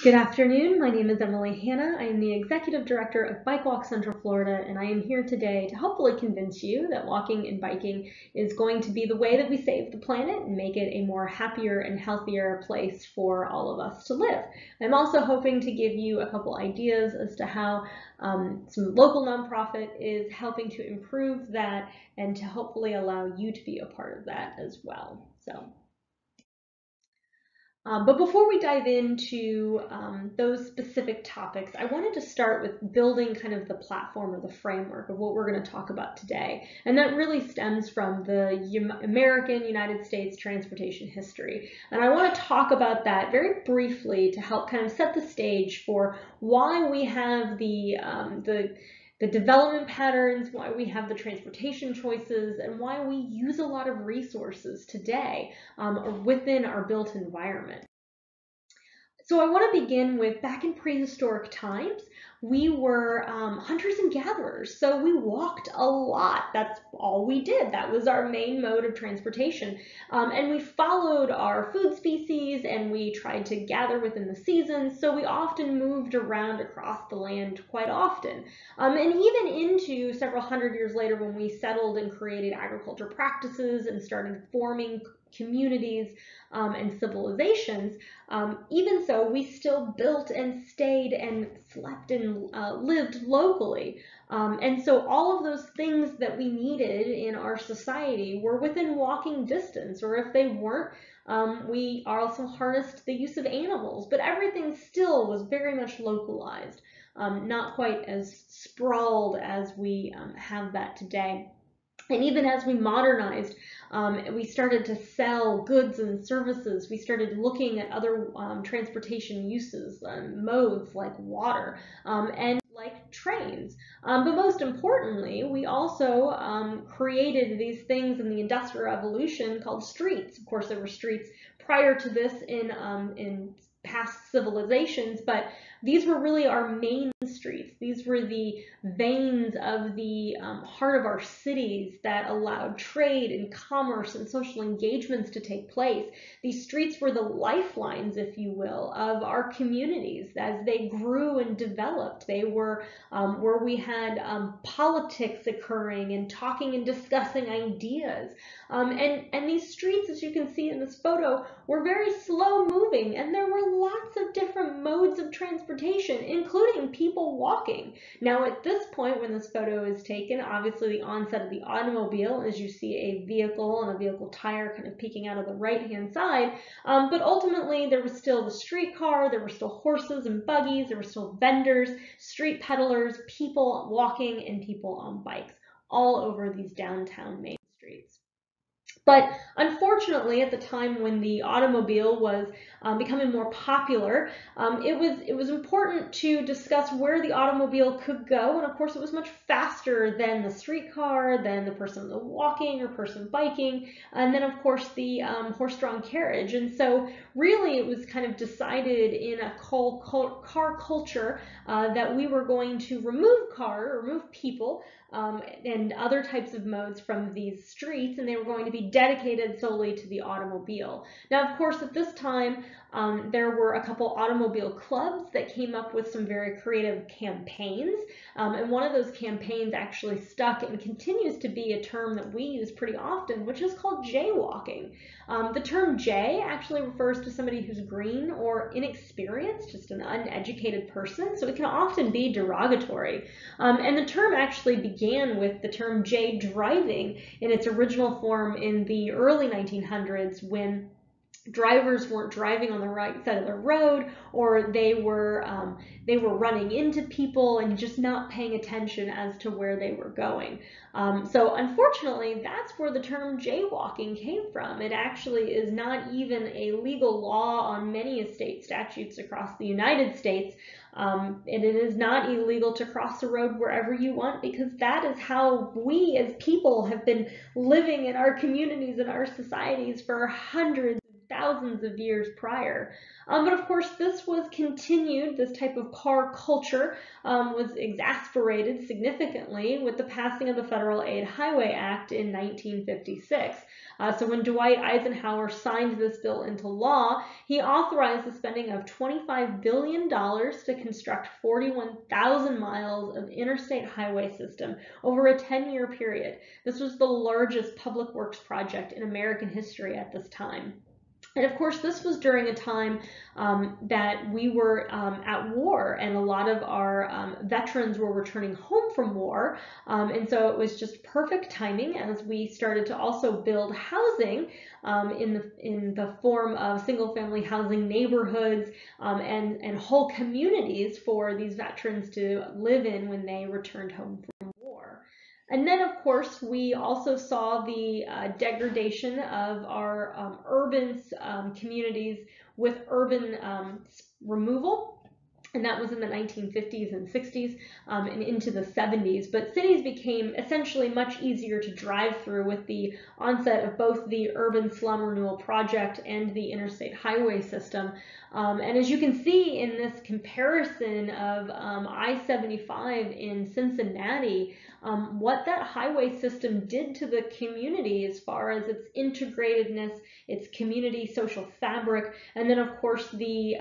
Good afternoon. My name is Emily Hanna. I am the Executive Director of BikeWalk Central Florida, and I am here today to hopefully convince you that walking and biking is going to be the way that we save the planet and make it a more happier and healthier place for all of us to live. I'm also hoping to give you a couple ideas as to how some local nonprofit is helping to improve that and to hopefully allow you to be a part of that as well. But before we dive into those specific topics, I wanted to start with building kind of the platform or the framework of what we're going to talk about today. And that really stems from the American United States transportation history. And I want to talk about that very briefly to help kind of set the stage for why we have the development patterns, why we have the transportation choices, and why we use a lot of resources today within our built environment. So I want to begin with back in prehistoric times, we were hunters and gatherers. So we walked a lot. That's all we did. That was our main mode of transportation. And we followed our food species and we tried to gather within the seasons. So we often moved around across the land quite often. And even into several hundred years later when we settled and created agriculture practices and started forming communities and civilizations, even so, we still built and stayed and slept and lived locally. And so all of those things that we needed in our society were within walking distance, or if they weren't, we also harnessed the use of animals, but everything still was very much localized, not quite as sprawled as we have that today. And even as we modernized, we started to sell goods and services. We started looking at other transportation uses, modes like water and like trains. But most importantly, we also created these things in the Industrial Revolution called streets. Of course, there were streets prior to this in past civilizations, but these were really our main streets. These were the veins of the heart of our cities that allowed trade and commerce and social engagements to take place. These streets were the lifelines, if you will, of our communities as they grew and developed. They were where we had politics occurring and talking and discussing ideas. And these streets, as you can see in this photo, were very slow moving, and there were lots of different modes of transportation, including people walking. Now, at this point, when this photo is taken, obviously the onset of the automobile, as you see a vehicle and a vehicle tire kind of peeking out of the right-hand side, but ultimately there was still the streetcar, there were still horses and buggies, there were still vendors, street peddlers, people walking, and people on bikes, all over these downtown main streets. But unfortunately, at the time when the automobile was becoming more popular, it was important to discuss where the automobile could go. And of course, it was much faster than the streetcar, than the person walking or person biking, and then of course the horse-drawn carriage. And so really it was kind of decided in a car culture that we were going to remove people and other types of modes from these streets, and they were going to be dedicated solely to the automobile. Now, of course, at this time, there were a couple automobile clubs that came up with some very creative campaigns, and one of those campaigns actually stuck and continues to be a term that we use pretty often, which is called jaywalking. The term jay actually refers to somebody who's green or inexperienced, just an uneducated person, so it can often be derogatory. And the term actually began with the term jay driving in its original form in the early 1900s when drivers weren't driving on the right side of the road, or they were running into people and just not paying attention as to where they were going. So unfortunately, that's where the term jaywalking came from. It actually is not even a legal law on many state statutes across the United States. And it is not illegal to cross the road wherever you want, because that is how we as people have been living in our communities and our societies for hundreds of thousands of years prior. But of course, this was continued, this type of car culture was exasperated significantly with the passing of the Federal Aid Highway Act in 1956. So when Dwight Eisenhower signed this bill into law, he authorized the spending of $25 billion to construct 41,000 miles of interstate highway system over a 10-year period. This was the largest public works project in American history at this time. And of course, this was during a time that we were at war, and a lot of our veterans were returning home from war. And so it was just perfect timing as we started to also build housing in the form of single-family housing neighborhoods and whole communities for these veterans to live in when they returned home from war. And then, of course, we also saw the degradation of our urban communities with urban removal. And that was in the 1950s and 60s and into the 70s. But cities became essentially much easier to drive through with the onset of both the Urban Slum Renewal Project and the interstate highway system. And as you can see in this comparison of I-75 in Cincinnati, what that highway system did to the community as far as its integratedness, its community social fabric, and then of course the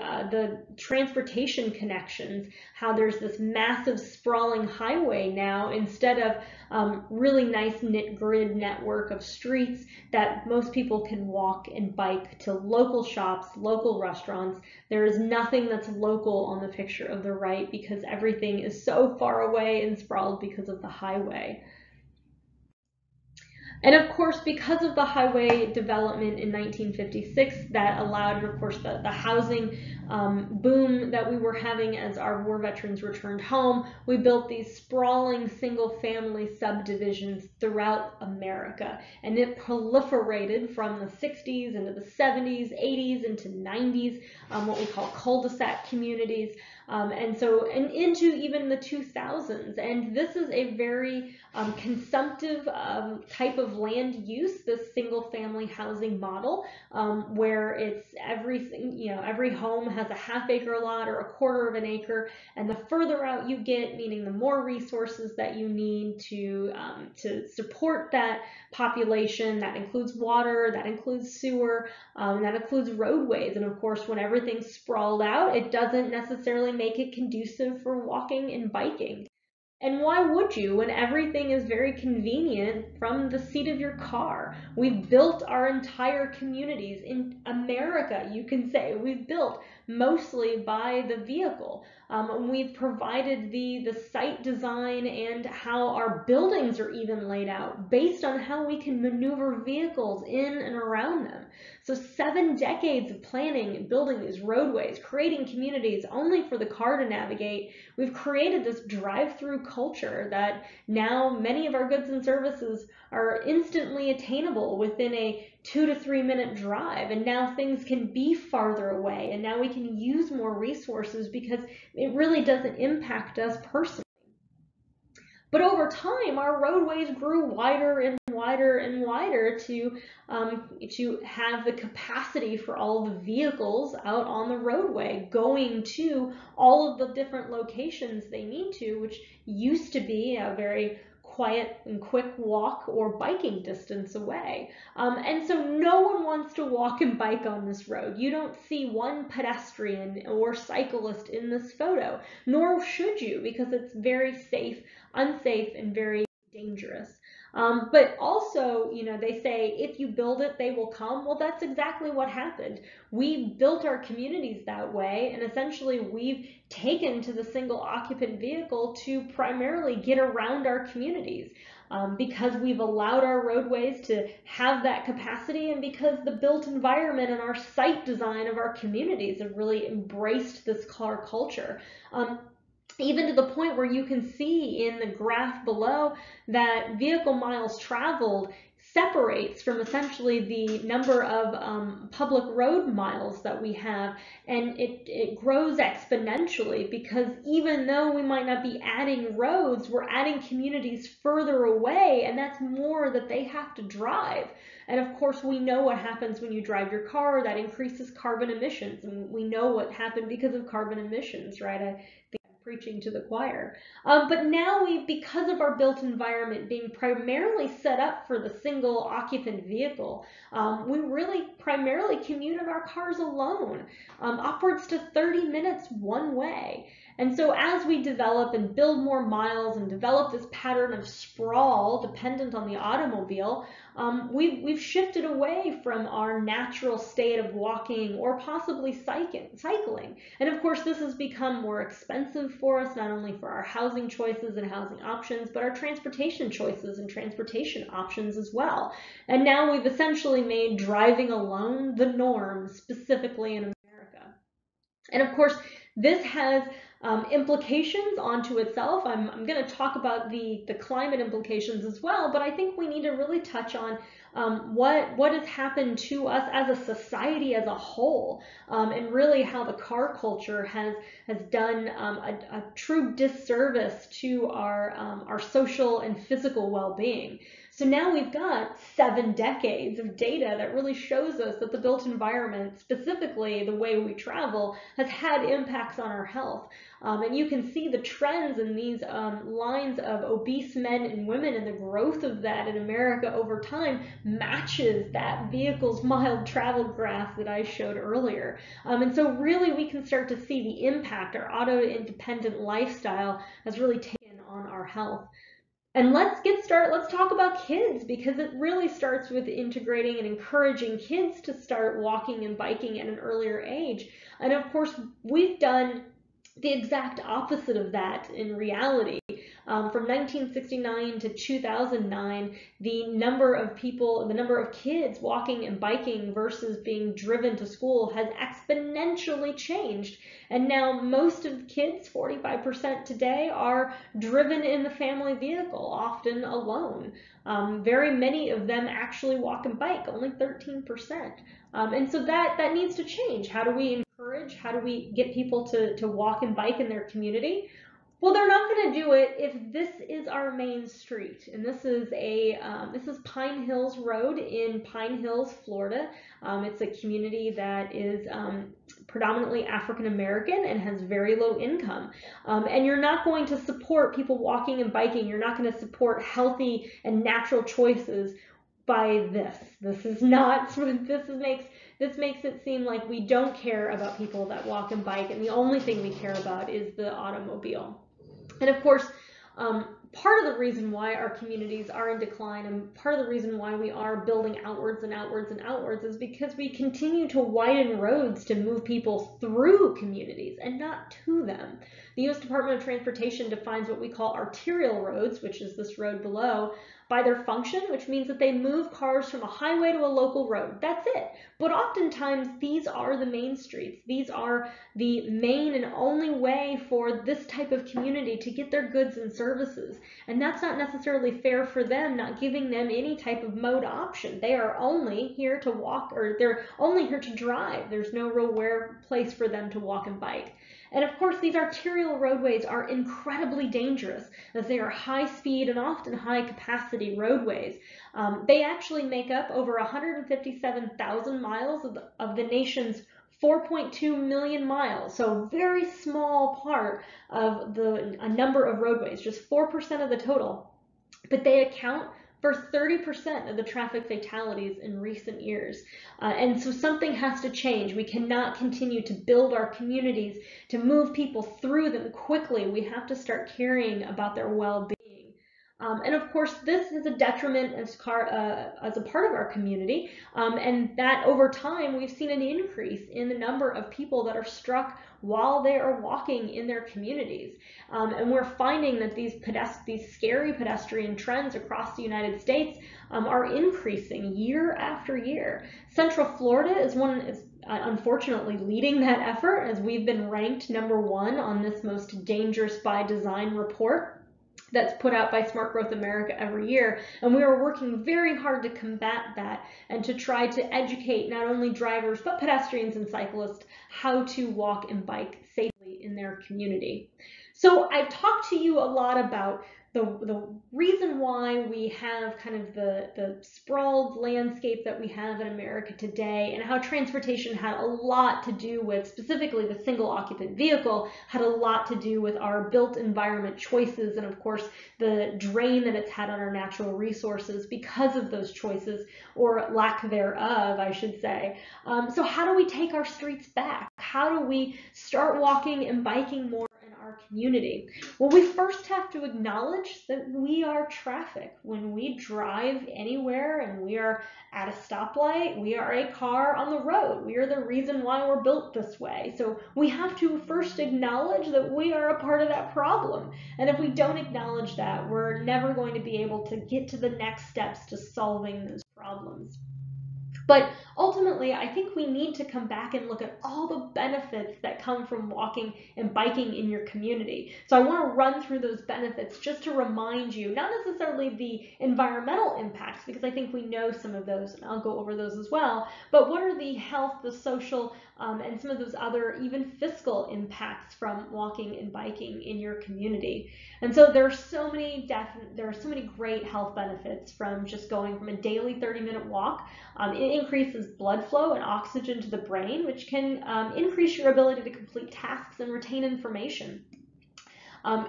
transportation connections, how there's this massive sprawling highway now instead of really nice knit grid network of streets that most people can walk and bike to local shops, local restaurants. There is nothing that's local on the picture of the right because everything is so far away and sprawled because of the highway. And of course, because of the highway development in 1956, that allowed, of course, the housing boom that we were having as our war veterans returned home. We built these sprawling single-family subdivisions throughout America, and it proliferated from the 60s into the 70s, 80s, into 90s, what we call cul-de-sac communities. And into even the 2000s. And this is a very consumptive type of land use, this single family housing model, where it's every home has a half-acre lot or a quarter of an acre. And the further out you get, meaning the more resources that you need to support that population, that includes water, that includes sewer, that includes roadways. And of course, when everything's sprawled out, it doesn't necessarily make it conducive for walking and biking. And why would you when everything is very convenient from the seat of your car? We've built our entire communities in America, you can say. We've built mostly by the vehicle. We've provided the site design and how our buildings are even laid out based on how we can maneuver vehicles in and around them. So 7 decades of planning and building these roadways, creating communities only for the car to navigate, we've created this drive-through culture that now many of our goods and services are instantly attainable within a 2 to 3 minute drive. And now things can be farther away, and now we can use more resources because it really doesn't impact us personally. But over time, our roadways grew wider and wider and wider to have the capacity for all the vehicles out on the roadway going to all of the different locations they need to, which used to be a very quiet and quick walk or biking distance away. And so no one wants to walk and bike on this road. You don't see one pedestrian or cyclist in this photo, nor should you, because it's very unsafe and very dangerous. But also, they say if you build it, they will come. Well, that's exactly what happened. We built our communities that way, and essentially we've taken to the single occupant vehicle to primarily get around our communities because we've allowed our roadways to have that capacity, and because the built environment and our site design of our communities have really embraced this car culture. Even to the point where you can see in the graph below that vehicle miles traveled separates from essentially the number of public road miles that we have, and it grows exponentially, because even though we might not be adding roads, we're adding communities further away, and that's more that they have to drive. And of course, we know what happens when you drive your car. That increases carbon emissions, and we know what happened because of carbon emissions, right? I think I'm preaching to the choir. But now because of our built environment being primarily set up for the single occupant vehicle, we really primarily commute in our cars alone, upwards to 30 minutes one way. And so as we develop and build more miles and develop this pattern of sprawl dependent on the automobile, we've shifted away from our natural state of walking or possibly cycling. And of course, this has become more expensive for us, not only for our housing choices and housing options, but our transportation choices and transportation options as well. And now we've essentially made driving alone the norm, specifically in America. And of course, this has implications onto itself. I'm going to talk about the climate implications as well, but I think we need to really touch on what has happened to us as a society as a whole, and really how the car culture has done a true disservice to our social and physical well-being. So now we've got 7 decades of data that really shows us that the built environment, specifically the way we travel, has had impacts on our health. And you can see the trends in these lines of obese men and women, and the growth of that in America over time matches that vehicles miles traveled graph that I showed earlier. And so really we can start to see the impact our auto-independent lifestyle has really taken on our health. And let's get started. Let's talk about kids, because it really starts with integrating and encouraging kids to start walking and biking at an earlier age. And of course, we've done the exact opposite of that in reality. From 1969 to 2009, the number of kids walking and biking versus being driven to school has exponentially changed. And now most of kids, 45% today, are driven in the family vehicle, often alone. Very many of them actually walk and bike, only 13%. And so that needs to change. How do we encourage? How do we get people to walk and bike in their community? Well, they're not going to do it if this is our main street, and this is Pine Hills Road in Pine Hills, Florida. It's a community that is predominantly African American and has very low income. And you're not going to support people walking and biking. You're not going to support healthy and natural choices by this. This makes it seem like we don't care about people that walk and bike, and the only thing we care about is the automobile. And of course, part of the reason why our communities are in decline, and part of the reason why we are building outwards and outwards and outwards, is because we continue to widen roads to move people through communities and not to them. The U.S. Department of Transportation defines what we call arterial roads, which is this road below, by their function, which means that they move cars from a highway to a local road. That's it. But oftentimes, these are the main streets. These are the main and only way for this type of community to get their goods and services. And that's not necessarily fair for them, not giving them any type of mode option. They are only here to walk, or they're only here to drive. There's no real place for them to walk and bike. And of course, these arterial roadways are incredibly dangerous, as they are high speed and often high capacity roadways. They actually make up over 157,000 miles of the nation's 4.2 million miles, so a very small part of a number of roadways, just 4% of the total. But they account for 30% of the traffic fatalities in recent years. And so something has to change. We cannot continue to build our communities, to move people through them quickly. We have to start caring about their well-being. And of course, this is a detriment as a part of our community, and that over time we've seen an increase in the number of people that are struck while they are walking in their communities. And we're finding that these scary pedestrian trends across the United States are increasing year after year. Central Florida is unfortunately leading that effort, as we've been ranked #1 on this most dangerous by design report. that's put out by Smart Growth America every year. And we are working very hard to combat that and to try to educate not only drivers, but pedestrians and cyclists how to walk and bike safely in their community. So I've talked to you a lot about the reason why we have kind of the sprawled landscape that we have in America today, and how transportation had a lot to do with, specifically the single occupant vehicle, had a lot to do with our built environment choices, and of course the drain that it's had on our natural resources because of those choices, or lack thereof, I should say. So how do we take our streets back? How do we start walking and biking more in our community? Well, we first have to acknowledge that we are traffic. When we drive anywhere and we are at a stoplight, we are a car on the road. We are the reason why we're built this way. So we have to first acknowledge that we are a part of that problem. And if we don't acknowledge that, we're never going to be able to get to the next steps to solving those problems. But ultimately, I think we need to come back and look at all the benefits that come from walking and biking in your community. So I want to run through those benefits just to remind you, not necessarily the environmental impacts, because I think we know some of those, and I'll go over those as well, but what are the health, the social, and some of those other even fiscal impacts from walking and biking in your community. And so there are so many great health benefits from just going from a daily 30-minute walk. It increases blood flow and oxygen to the brain, which can increase your ability to complete tasks and retain information.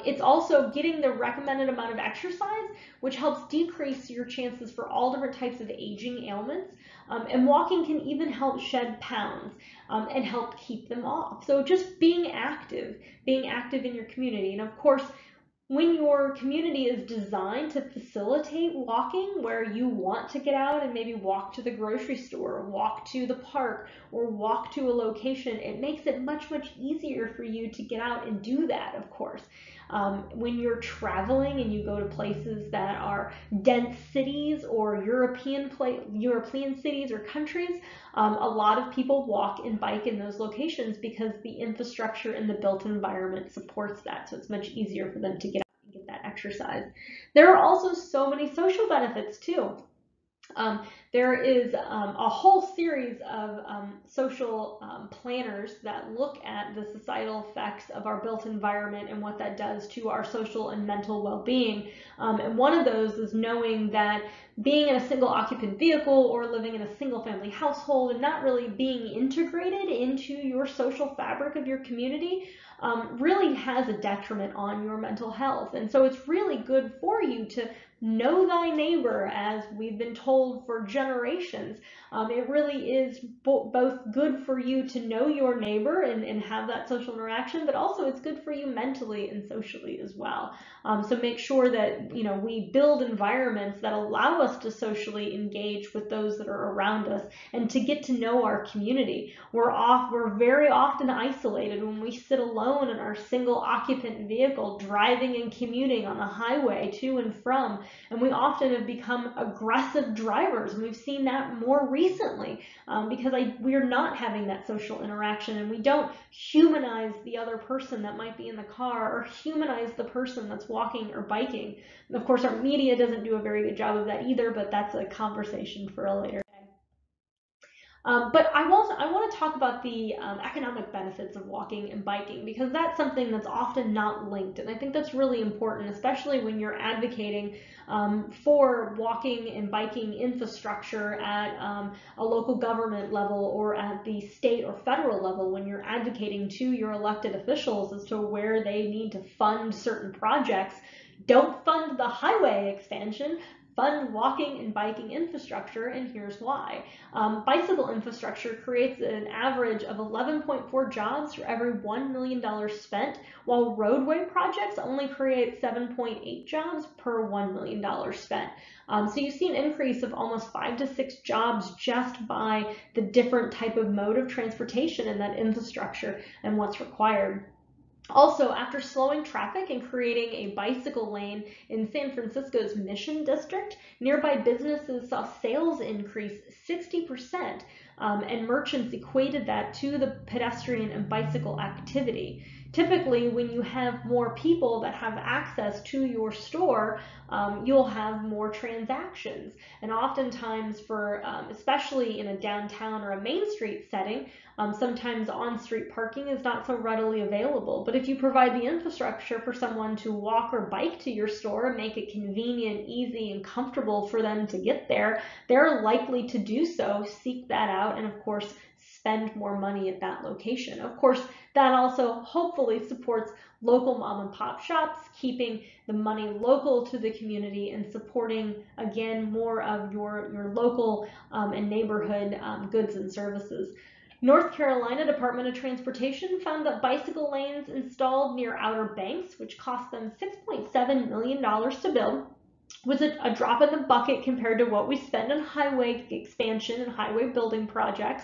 It's also getting the recommended amount of exercise, which helps decrease your chances for all different types of aging ailments. And walking can even help shed pounds and help keep them off. So just being active in your community. And of course, when your community is designed to facilitate walking, where you want to get out and maybe walk to the grocery store, or walk to the park, or walk to a location, it makes it much, much easier for you to get out and do that, of course. When you're traveling and you go to places that are dense cities or European cities or countries, a lot of people walk and bike in those locations because the infrastructure and the built environment supports that. So it's much easier for them to get out and get that exercise. There are also so many social benefits too. There is a whole series of social planners that look at the societal effects of our built environment and what that does to our social and mental well-being. And one of those is knowing that being in a single occupant vehicle or living in a single family household and not really being integrated into your social fabric of your community really has a detriment on your mental health. And so it's really good for you to know thy neighbor, as we've been told for generations. It really is both good for you to know your neighbor and have that social interaction, but also it's good for you mentally and socially as well. So make sure that we build environments that allow us to socially engage with those that are around us and to get to know our community. We're very often isolated when we sit alone in our single occupant vehicle, driving and commuting on the highway to and from. And we often have become aggressive drivers, and we've seen that more recently because we're not having that social interaction, and we don't humanize the other person that might be in the car or humanize the person that's walking or biking. And of course, our media doesn't do a very good job of that either, but that's a conversation for a later day. But I want to talk about the economic benefits of walking and biking, because that's something that's often not linked. And I think that's really important, especially when you're advocating for walking and biking infrastructure at a local government level or at the state or federal level, when you're advocating to your elected officials as to where they need to fund certain projects. Don't fund the highway expansion. Fund walking and biking infrastructure, and here's why. Bicycle infrastructure creates an average of 11.4 jobs for every $1 million spent, while roadway projects only create 7.8 jobs per $1 million spent. So you see an increase of almost 5 to 6 jobs just by the different type of mode of transportation in that infrastructure and what's required. Also, after slowing traffic and creating a bicycle lane in San Francisco's Mission District, nearby businesses saw sales increase 60%. and merchants equated that to the pedestrian and bicycle activity. Typically, when you have more people that have access to your store, you'll have more transactions. And oftentimes for, especially in a downtown or a main street setting, sometimes on-street parking is not so readily available. But if you provide the infrastructure for someone to walk or bike to your store and make it convenient, easy, and comfortable for them to get there, they're likely to do so, seek that out, and of course, spend more money at that location. Of course, that also hopefully supports local mom and pop shops, keeping the money local to the community and supporting, again, more of your local and neighborhood goods and services. North Carolina Department of Transportation found that bicycle lanes installed near Outer Banks, which cost them $6.7 million to build, was a drop in the bucket compared to what we spend on highway expansion and highway building projects.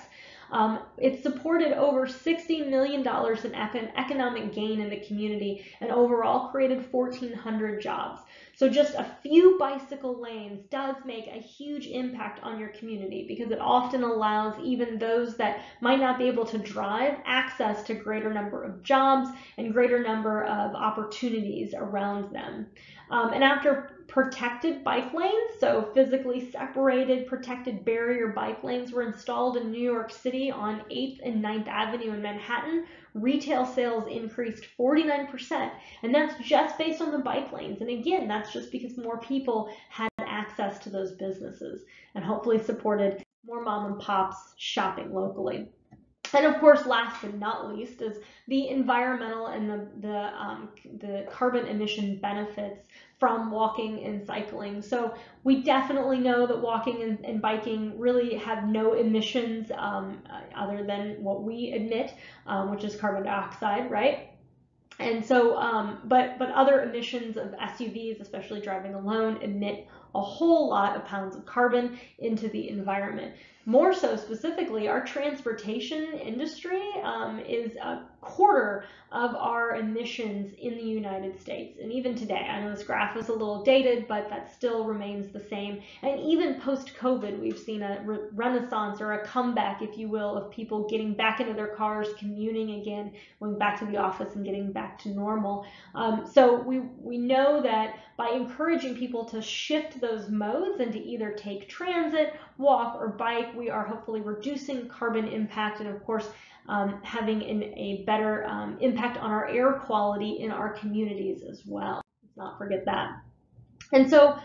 It supported over $60 million in economic gain in the community and overall created 1,400 jobs. So just a few bicycle lanes does make a huge impact on your community because it often allows even those that might not be able to drive access to greater number of jobs and greater number of opportunities around them. And after protected bike lanes, so physically separated protected barrier bike lanes were installed in New York City on 8th and 9th Avenue in Manhattan, retail sales increased 49%, and that's just based on the bike lanes. And again, that's just because more people had access to those businesses and hopefully supported more mom and pops shopping locally. And of course, last but not least, is the environmental and the carbon emission benefits from walking and cycling. So we definitely know that walking and biking really have no emissions other than what we emit, which is carbon dioxide, right? And so, but other emissions of SUVs, especially driving alone, emit a whole lot of pounds of carbon into the environment. More so specifically, our transportation industry is a quarter of our emissions in the United States. And even today, I know this graph is a little dated, but that still remains the same. And even post-COVID, we've seen a renaissance or a comeback, if you will, of people getting back into their cars, commuting again, going back to the office and getting back to normal. So we know that by encouraging people to shift those modes and to either take transit, walk, or bike, we are hopefully reducing carbon impact and, of course, having a better impact on our air quality in our communities as well. Let's not forget that. And so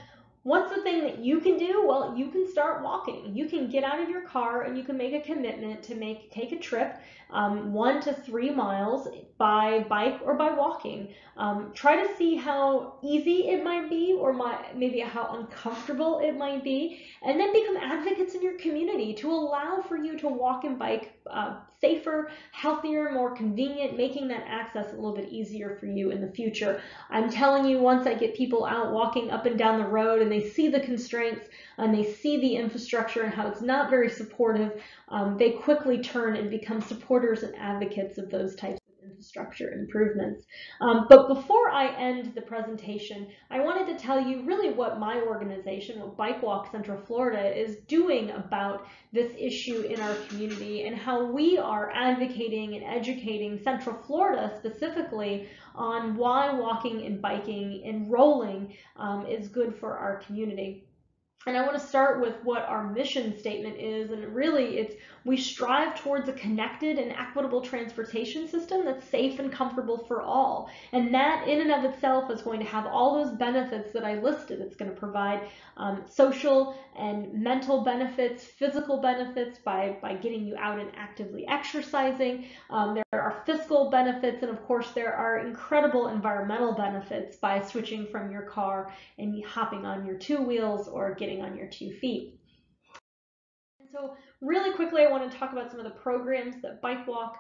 what's the thing that you can do? Well, you can start walking. You can get out of your car and you can make a commitment to take a trip 1 to 3 miles by bike or by walking. Try to see how easy it might be or maybe how uncomfortable it might be, and then become advocates in your community to allow for you to walk and bike safer, healthier, more convenient, making that access a little bit easier for you in the future. I'm telling you, once I get people out walking up and down the road and they see the constraints and they see the infrastructure and how it's not very supportive, they quickly turn and become supporters and advocates of those types of infrastructure improvements. But before I end the presentation, I wanted to tell you really what my organization, what BikeWalk Central Florida, is doing about this issue in our community and how we are advocating and educating Central Florida specifically on why walking and biking and rolling is good for our community. And I want to start with what our mission statement is, and really we strive towards a connected and equitable transportation system that's safe and comfortable for all. And that in and of itself is going to have all those benefits that I listed. It's going to provide social and mental benefits, physical benefits by getting you out and actively exercising. There are fiscal benefits, and of course there are incredible environmental benefits by switching from your car and hopping on your 2 wheels or getting on your 2 feet. So really quickly, I want to talk about some of the programs that BikeWalk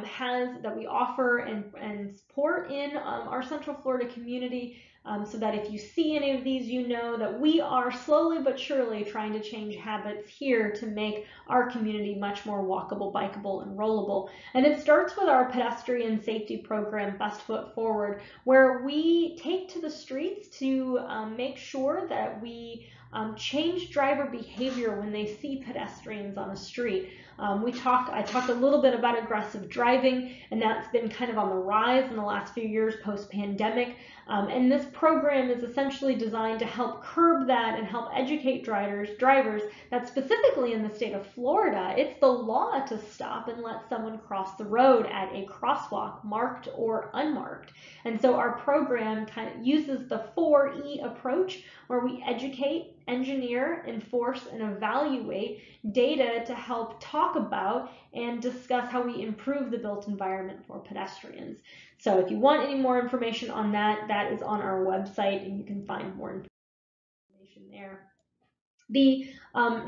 has, that we offer and support in our Central Florida community, so that if you see any of these, you know that we are slowly but surely trying to change habits here to make our community much more walkable, bikeable, and rollable. And it starts with our pedestrian safety program, Best Foot Forward, where we take to the streets to make sure that we change driver behavior when they see pedestrians on a street. I talked a little bit about aggressive driving, and that's been kind of on the rise in the last few years post-pandemic. And this program is essentially designed to help curb that and help educate drivers that specifically in the state of Florida, it's the law to stop and let someone cross the road at a crosswalk, marked or unmarked. And so our program kind of uses the 4E approach, where we educate, engineer, enforce, and evaluate data to help talk about and discuss how we improve the built environment for pedestrians. So if you want any more information on that, that is on our website, and you can find more information there. The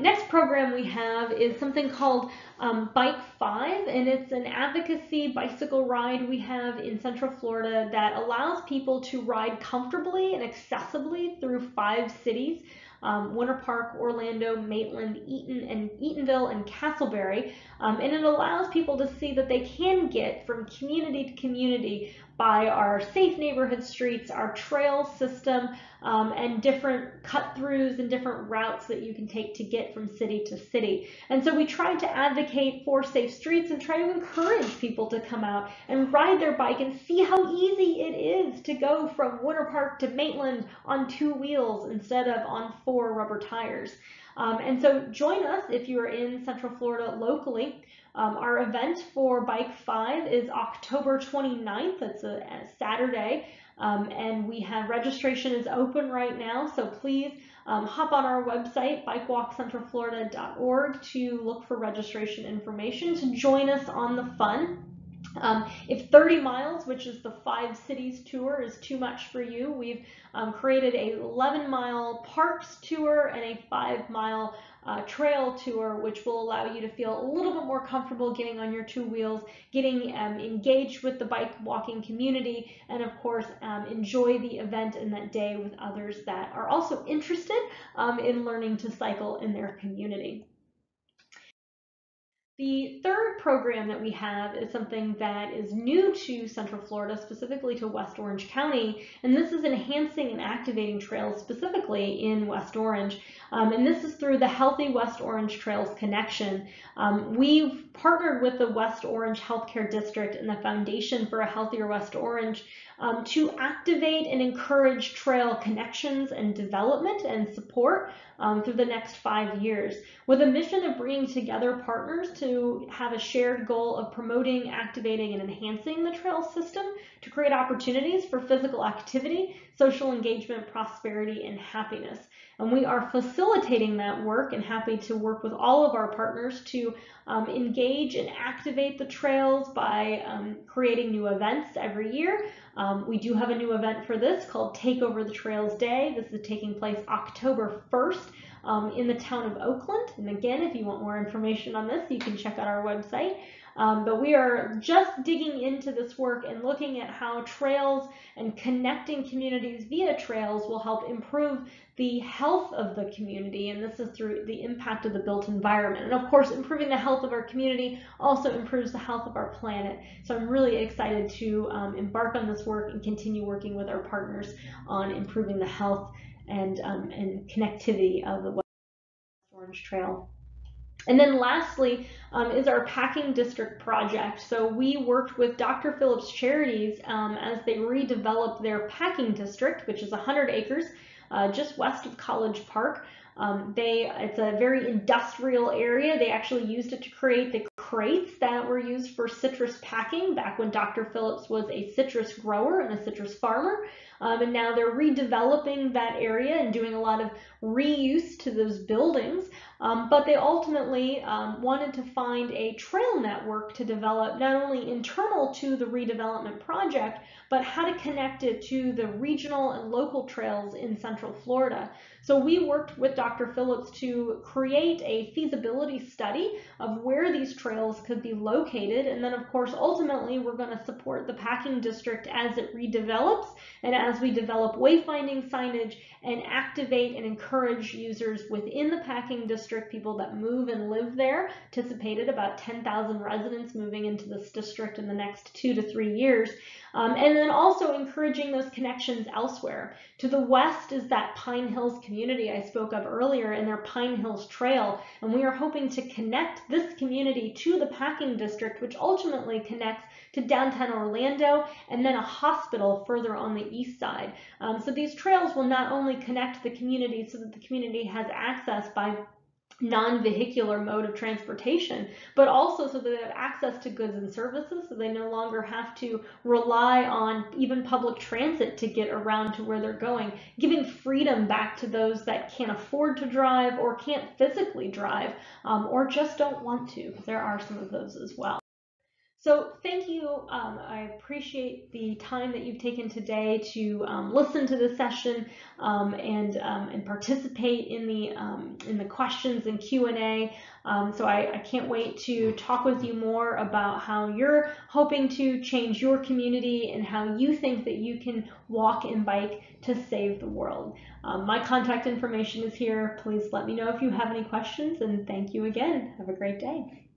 next program we have is something called Bike 5, and it's an advocacy bicycle ride we have in Central Florida that allows people to ride comfortably and accessibly through 5 cities. Winter Park, Orlando, Maitland, Eatonville, and Castleberry, and it allows people to see that they can get from community to community by our safe neighborhood streets, our trail system, and different cut-throughs and different routes that you can take to get from city to city. And so we try to advocate for safe streets and try to encourage people to come out and ride their bike and see how easy it is to go from Winter Park to Maitland on 2 wheels instead of on 4 rubber tires. And so join us if you are in Central Florida locally. Our event for Bike 5 is October 29th. It's a Saturday, and we have registration is open right now. So please hop on our website, bikewalkcentralflorida.org, to look for registration information to join us on the fun. If 30 miles, which is the 5 cities tour, is too much for you, we've created a 11-mile parks tour and a 5-mile trail tour, which will allow you to feel a little bit more comfortable getting on your 2 wheels, getting engaged with the bike walking community, and of course enjoy the event in that day with others that are also interested in learning to cycle in their community. The third program that we have is something that is new to Central Florida, specifically to West Orange County, and this is enhancing and activating trails specifically in West Orange. And this is through the Healthy West Orange Trails Connection. We've partnered with the West Orange Healthcare District and the Foundation for a Healthier West Orange to activate and encourage trail connections and development and support through the next 5 years, with a mission of bringing together partners to have a shared goal of promoting, activating, and enhancing the trail system to create opportunities for physical activity, social engagement, prosperity, and happiness. And we are facilitating that work and happy to work with all of our partners to engage and activate the trails by creating new events every year. We do have a new event for this called Take Over the Trails Day. This is taking place October 1st in the town of Oakland. And again, if you want more information on this, you can check out our website. But we are just digging into this work and looking at how trails and connecting communities via trails will help improve the health of the community, and this is through the impact of the built environment. And of course, improving the health of our community also improves the health of our planet. So I'm really excited to embark on this work and continue working with our partners on improving the health and connectivity of the West Orange Trail. And then lastly is our packing district project. So we worked with Dr. Phillips Charities as they redeveloped their packing district, which is 100 acres just west of College Park. It's a very industrial area. They actually used it to create the crates that were used for citrus packing back when Dr. Phillips was a citrus grower and a citrus farmer. And now they're redeveloping that area and doing a lot of reuse to those buildings. But they ultimately wanted to find a trail network to develop not only internal to the redevelopment project, but how to connect it to the regional and local trails in Central Florida. So we worked with Dr. Phillips to create a feasibility study of where these trails could be located. And then of course, ultimately, we're going to support the packing district as it redevelops and as we develop wayfinding signage and activate and encourage users within the packing district, people that move and live there. Anticipated about 10,000 residents moving into this district in the next 2 to 3 years. And then also encouraging those connections elsewhere. To the west is that Pine Hills community I spoke of earlier and their Pine Hills Trail, and we are hoping to connect this community to the Packing District, which ultimately connects to downtown Orlando and then a hospital further on the east side. So these trails will not only connect the community so that the community has access by non-vehicular mode of transportation, but also so that they have access to goods and services, so they no longer have to rely on even public transit to get around to where they're going, giving freedom back to those that can't afford to drive or can't physically drive, or just don't want to, because there are some of those as well. So thank you. I appreciate the time that you've taken today to listen to this session and participate in the questions and Q&A. So I can't wait to talk with you more about how you're hoping to change your community and how you think that you can walk and bike to save the world. My contact information is here. Please let me know if you have any questions, and thank you again. Have a great day.